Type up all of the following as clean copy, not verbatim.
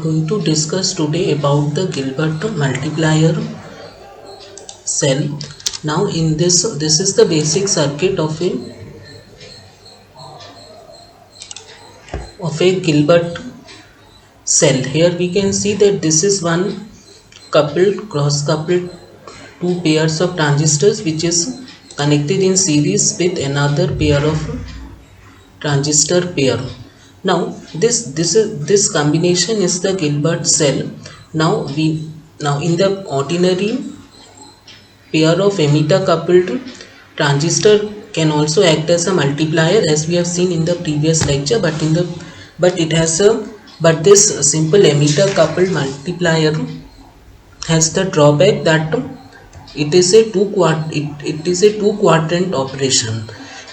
am going to discuss today about the Gilbert multiplier cell. Now in this is the basic circuit of a Gilbert cell. Here we can see that this is one cross coupled two pairs of transistors which is connected in series with another pair of transistor pair. Now this combination is the Gilbert cell. Now in the ordinary pair of emitter coupled transistor can also act as a multiplier, as we have seen in the previous lecture, but this simple emitter coupled multiplier has the drawback that it is a two quadrant operation,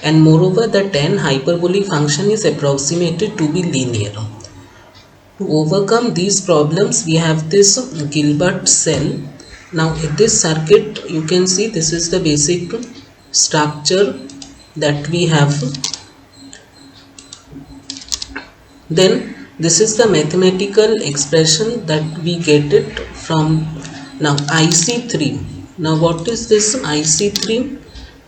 and moreover the tan hyperbolic function is approximated to be linear. To overcome these problems, we have this Gilbert cell. Now in this circuit you can see this is the basic structure that we have. Then this is the mathematical expression that we get it from. Now IC3. Now what is this IC3?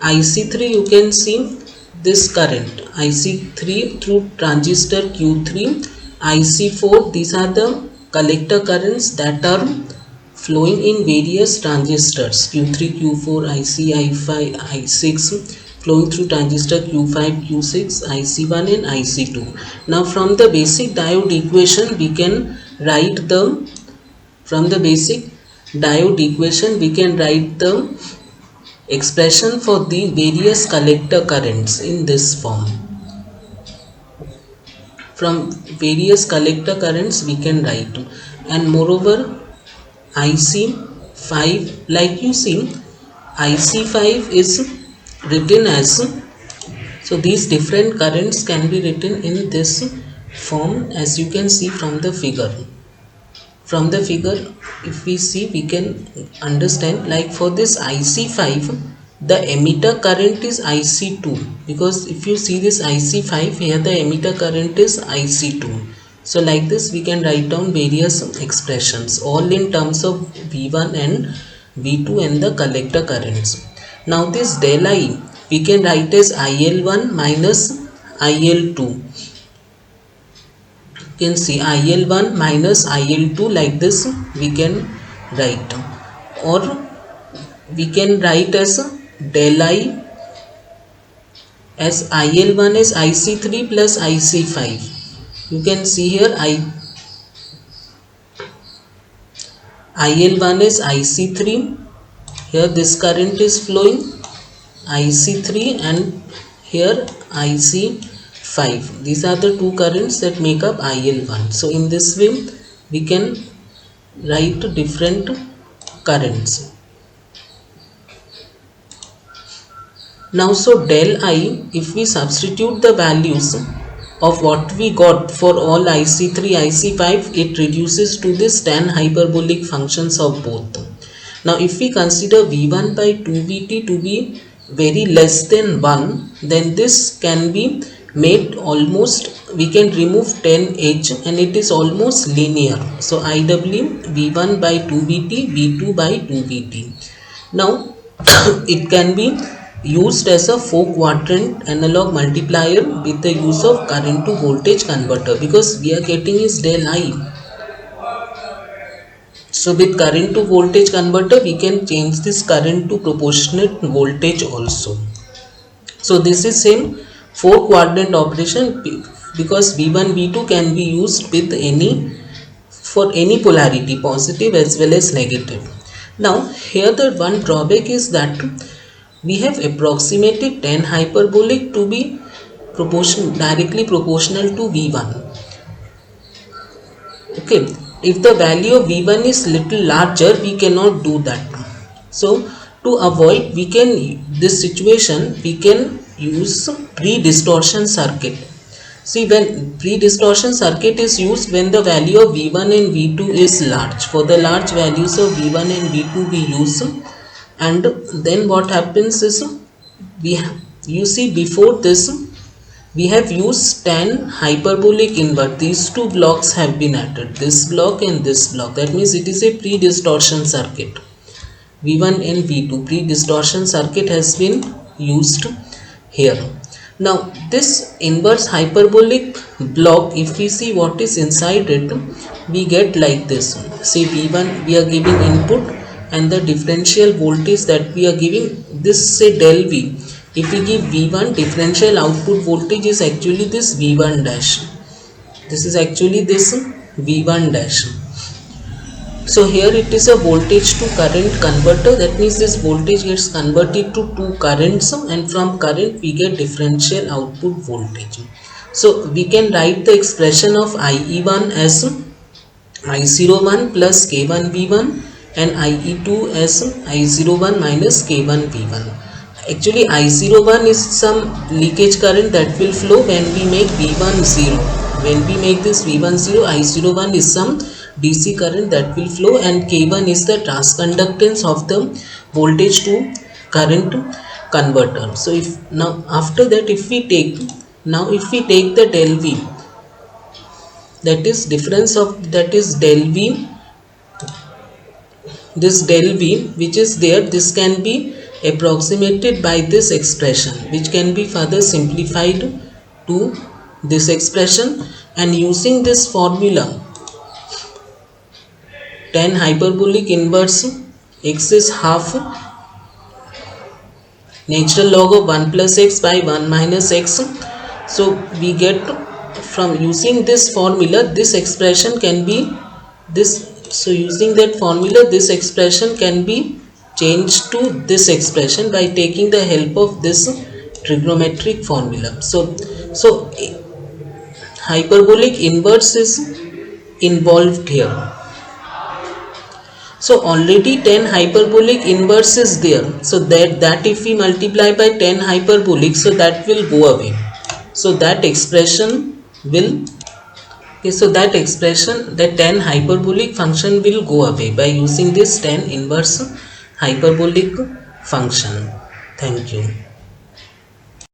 IC3, you can see this current IC3 through transistor Q3, IC4, these are the collector currents that are flowing in various transistors Q3, Q4, IC, I5, I6 flowing through transistor Q5, Q6, IC1 and IC2. Now from the basic diode equation we can write the expression for the various collector currents in this form. From various collector currents we can write, and moreover IC5, like you see, IC5 is written as, so these different currents can be written in this form, as you can see from the figure. From the figure, if we see, we can understand, like for this IC5, the emitter current is IC2, because if you see this IC5, here the emitter current is IC2. So like this we can write down various expressions all in terms of V1 and V2 and the collector currents. Now this del I we can write as IL1 minus IL2. You can see IL1 minus IL2, like this we can write, or we can write as del I as IL1 is IC3 plus IC5. You can see here IL1 is IC3, here this current is flowing IC3, and here IC5. These are the two currents that make up IL1. So in this way we can write different currents. Now so del I, if we substitute the values of what we got for all IC3, IC5, it reduces to this tan hyperbolic functions of both. Now if we consider V1 by 2Vt to be very less than 1, then this can be made almost, we can remove 10H and it is almost linear. So IW V1 by 2Vt, V2 by 2Vt. Now it can be used as a 4-quadrant analog multiplier with the use of current to voltage converter, because we are getting is del I. So with current to voltage converter we can change this current to proportionate voltage also. So this is same 4-quadrant operation, because V1, V2 can be used with for any polarity, positive as well as negative. Now here the one drawback is that we have approximated tan hyperbolic to be directly proportional to V1. Okay, if the value of V1 is little larger, we cannot do that. So to avoid this situation, we can use pre-distortion circuit. See, when pre-distortion circuit is used when the value of V1 and V2 is large. For the large values of V1 and V2 we use, and then what happens is, you see before this We have used tan hyperbolic invert. These two blocks have been added, this block and this block. That means it is a pre-distortion circuit. V1 and V2 pre-distortion circuit has been used here. Now this inverse hyperbolic block, if we see what is inside it, we get like this. Say V1 we are giving input and the differential voltage that we are giving, this say del V. If we give V1, differential output voltage is actually this V1 dash. This is actually this V1 dash. So here it is a voltage to current converter. That means this voltage gets converted to two currents, and from current we get differential output voltage. So we can write the expression of IE1 as I01 plus K1V1 and IE2 as I01 minus K1V1. Actually I01 is some leakage current that will flow when we make V1 0. When we make this V1 0, I01 is some DC current that will flow, and K1 is the transconductance of the voltage to current converter. So if now after that if we take the del V, that is difference of, that is del V, this del V which is there, this can be approximated by this expression, which can be further simplified to this expression, and using this formula tan hyperbolic inverse x is half natural log of 1 plus x by 1 minus x. So we get, from using this formula, this expression can be this. So using that formula, this expression can be changed to this expression by taking the help of this trigonometric formula. So hyperbolic inverse is involved here. So already tan hyperbolic inverse is there. So that if we multiply by tan hyperbolic, so that will go away. So that expression will, so that expression, the tan hyperbolic function will go away by using this tan inverse hyperbolic function. Thank you.